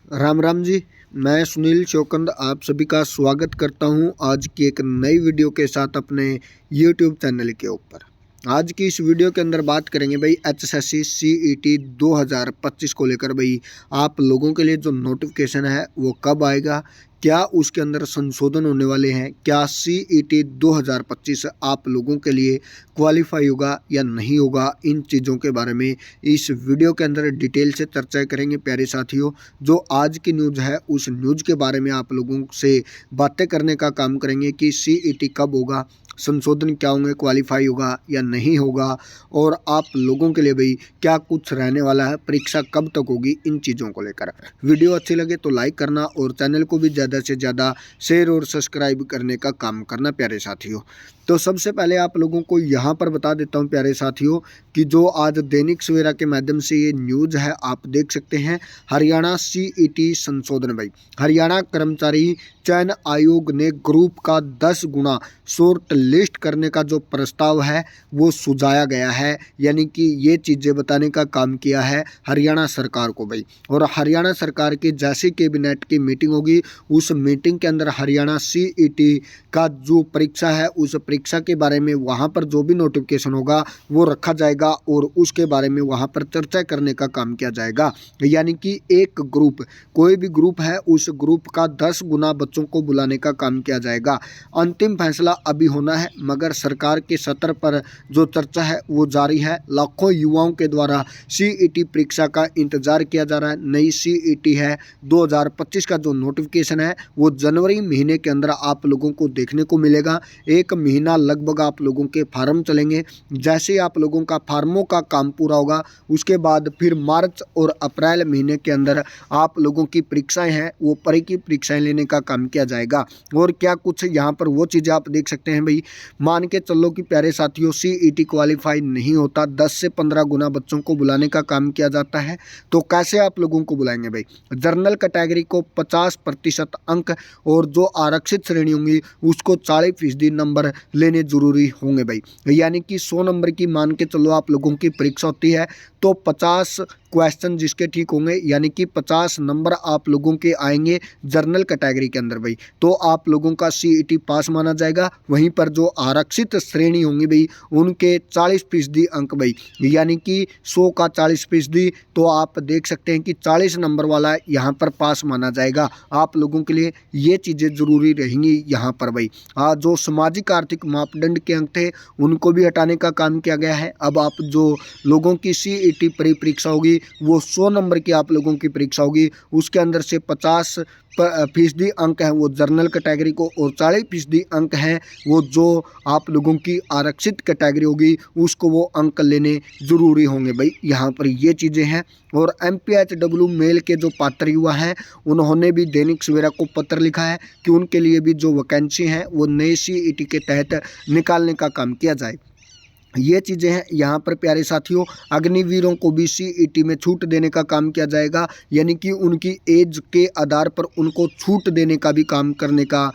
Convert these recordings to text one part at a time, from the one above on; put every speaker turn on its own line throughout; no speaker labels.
राम राम जी। मैं सुनील चौकंद आप सभी का स्वागत करता हूं आज की एक नई वीडियो के साथ अपने YouTube चैनल के ऊपर। आज की इस वीडियो के अंदर बात करेंगे भाई HSSC CET 2025 को लेकर भाई आप लोगों के लिए जो नोटिफिकेशन है वो कब आएगा, क्या उसके अंदर संशोधन होने वाले हैं, क्या CET 2025 आप लोगों के लिए क्वालिफाई होगा या नहीं होगा, इन चीज़ों के बारे में इस वीडियो के अंदर डिटेल से चर्चा करेंगे प्यारे साथियों। जो आज की न्यूज़ है उस न्यूज़ के बारे में आप लोगों से बातें करने का काम करेंगे कि CET कब होगा, संशोधन क्या होंगे, क्वालिफाई होगा या नहीं होगा, और आप लोगों के लिए भाई क्या कुछ रहने वाला है, परीक्षा कब तक होगी, इन चीज़ों को लेकर। वीडियो अच्छी लगे तो लाइक करना और चैनल को भी ज़्यादा से ज़्यादा शेयर और सब्सक्राइब करने का काम करना प्यारे साथियों। तो सबसे पहले आप लोगों को यहाँ पर बता देता हूँ प्यारे साथियों कि जो आज दैनिक सवेरा के माध्यम से ये न्यूज़ है आप देख सकते हैं। हरियाणा CET संशोधन भाई, हरियाणा कर्मचारी चयन आयोग ने ग्रुप का 10 गुना शॉर्ट लिस्ट करने का जो प्रस्ताव है वो सुझाया गया है, यानी कि ये चीज़ें बताने का काम किया है हरियाणा सरकार को भाई। और हरियाणा सरकार की जैसी कैबिनेट की मीटिंग होगी उस मीटिंग के अंदर हरियाणा CET का जो परीक्षा है उस परीक्षा के बारे में वहाँ पर जो भी नोटिफिकेशन होगा वो रखा जाएगा और उसके बारे में वहाँ पर चर्चा करने का काम किया जाएगा। यानी कि एक ग्रुप, कोई भी ग्रुप है उस ग्रुप का 10 गुना बच्चों को बुलाने का काम किया जाएगा। अंतिम फैसला अभी होना है मगर सरकार के सत्र पर जो चर्चा है वो जारी है। लाखों युवाओं के द्वारा CET परीक्षा का इंतजार किया जा रहा है। नई CET है 2025 का जो नोटिफिकेशन है वो जनवरी महीने के अंदर आप लोगों को देखने को मिलेगा। एक महीना लगभग आप लोगों के फार्म चलेंगे। जैसे आप लोगों का फार्मों का काम पूरा होगा उसके बाद फिर मार्च और अप्रैल महीने के अंदर आप लोगों की परीक्षाएं हैं वो परी की परीक्षाएं लेने का काम किया जाएगा। और क्या कुछ यहाँ पर वो चीज़ें आप देख सकते हैं भाई। मान के चलो कि प्यारे साथियों CET क्वालिफाई नहीं होता, 10 से 15 गुना बच्चों को बुलाने का काम किया जाता है। तो कैसे आप लोगों को बुलाएंगे भाई? जनरल कैटेगरी को 50% अंक और जो आरक्षित श्रेणी होंगी उसको 40% नंबर लेने जरूरी होंगे भाई। यानी कि 100 नंबर की मान के चलो आप लोगों की परीक्षा होती है तो 50 क्वेश्चन जिसके ठीक होंगे यानी कि 50 नंबर आप लोगों के आएंगे जनरल कैटेगरी के अंदर भाई, तो आप लोगों का CET पास माना जाएगा। वहीं पर जो आरक्षित श्रेणी होंगी भाई उनके 40% अंक भाई, यानी कि 100 का 40%, तो आप देख सकते हैं कि 40 नंबर वाला यहाँ पर पास माना जाएगा। आप लोगों के लिए ये चीज़ें ज़रूरी रहेंगी यहाँ पर भाई। जो सामाजिक आर्थिक मापदंड के अंक थे उनको भी हटाने का काम किया गया है। अब आप जो लोगों की CET परीक्षा होगी वो 100 नंबर की आप लोगों की परीक्षा होगी, उसके अंदर से 50% अंक हैं वो जनरल कैटेगरी को और 40% अंक हैं वो जो आप लोगों की आरक्षित कैटेगरी होगी उसको वो अंक लेने ज़रूरी होंगे भाई। यहाँ पर ये चीज़ें हैं। और MPHW मेल के जो पात्र युवा हैं उन्होंने भी दैनिक सवेरा को पत्र लिखा है कि उनके लिए भी जो वैकेंसी हैं वो नए CET के तहत निकालने का काम किया जाए। ये चीज़ें हैं यहाँ पर प्यारे साथियों। अग्निवीरों को भी CET में छूट देने का काम किया जाएगा, यानी कि उनकी एज के आधार पर उनको छूट देने का भी काम करने का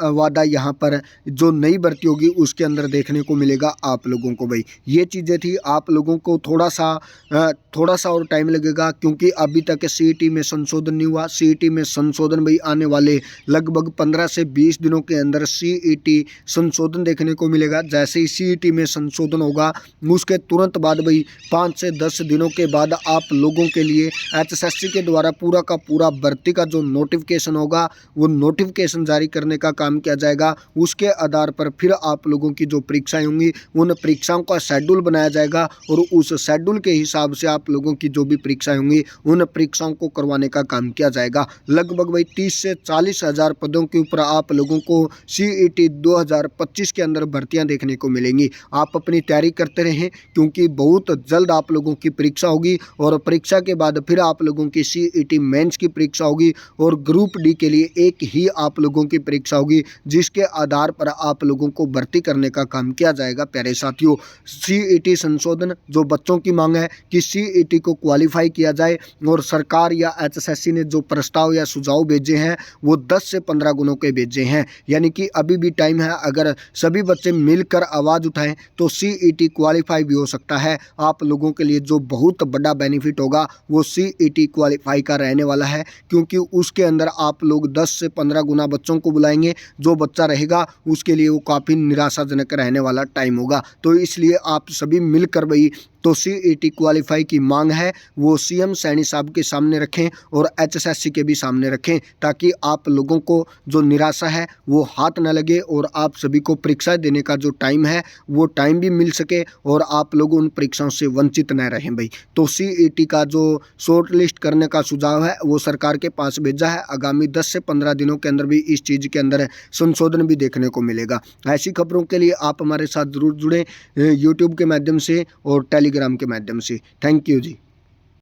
वादा यहाँ पर जो नई भर्ती होगी उसके अंदर देखने को मिलेगा आप लोगों को भाई। ये चीज़ें थी। आप लोगों को थोड़ा सा और टाइम लगेगा क्योंकि अभी तक CET में संशोधन नहीं हुआ। CET में संशोधन भाई आने वाले लगभग 15 से 20 दिनों के अंदर CET संशोधन देखने को मिलेगा। जैसे ही CET में संशोधन होगा उसके तुरंत बाद भाई 5 से 10 दिनों के बाद आप लोगों के लिए HSSC के द्वारा पूरा का पूरा भर्ती का जो नोटिफिकेशन होगा वो नोटिफिकेशन जारी करने का काम किया जाएगा। उसके आधार पर फिर आप लोगों की जो परीक्षाएं होंगी उन परीक्षाओं का शेड्यूल बनाया जाएगा और उस शेड्यूल के हिसाब से आप लोगों की जो भी परीक्षाएं होंगी उन परीक्षाओं को करवाने का काम किया जाएगा। लगभग भाई 30 से 40 हज़ार पदों के ऊपर आप लोगों को CET 2025 के अंदर भर्तियां देखने को मिलेंगी। आप अपनी तैयारी करते रहें क्योंकि बहुत जल्द आप लोगों की परीक्षा होगी और परीक्षा के बाद फिर आप लोगों की CET मेंस की परीक्षा होगी और ग्रुप D के लिए एक ही आप लोगों की परीक्षा होगी, जिसके आधार पर आप लोगों को भर्ती करने का काम किया जाएगा। प्यारे साथियों, सीईटी संशोधन जो बच्चों की मांग है कि सीईटी को क्वालिफाई किया जाए, और सरकार या एचएसएससी ने जो प्रस्ताव या सुझाव भेजे हैं वो 10 से 15 गुणों के भेजे हैं। यानी कि अभी भी टाइम है, अगर सभी बच्चे मिलकर आवाज़ उठाएं तो सीईटी क्वालिफाई भी हो सकता है। आप लोगों के लिए जो बहुत बड़ा बेनिफिट होगा वो सीईटी क्वालिफाई का रहने वाला है, क्योंकि उसके अंदर आप लोग 10 से 15 गुना बच्चों को बुलाएंगे। जो बच्चा रहेगा उसके लिए वो काफ़ी निराशाजनक रहने वाला टाइम होगा। तो इसलिए आप सभी मिलकर भाई तो सीईटी क्वालिफाई की मांग है वो सीएम सैनी साहब के सामने रखें और एचएसएससी के भी सामने रखें, ताकि आप लोगों को जो निराशा है वो हाथ न लगे और आप सभी को परीक्षा देने का जो टाइम है वो टाइम भी मिल सके और आप लोग उन परीक्षाओं से वंचित न रहें भाई। तो सीईटी का जो शॉर्ट लिस्ट करने का सुझाव है वो सरकार के पास भेजा है। आगामी 10 से 15 दिनों के अंदर भी इस चीज़ के अंदर संशोधन भी देखने को मिलेगा। ऐसी खबरों के लिए आप हमारे साथ जरूर जुड़ें यूट्यूब के माध्यम से और टेलीग्राम के माध्यम से। Thank you ji.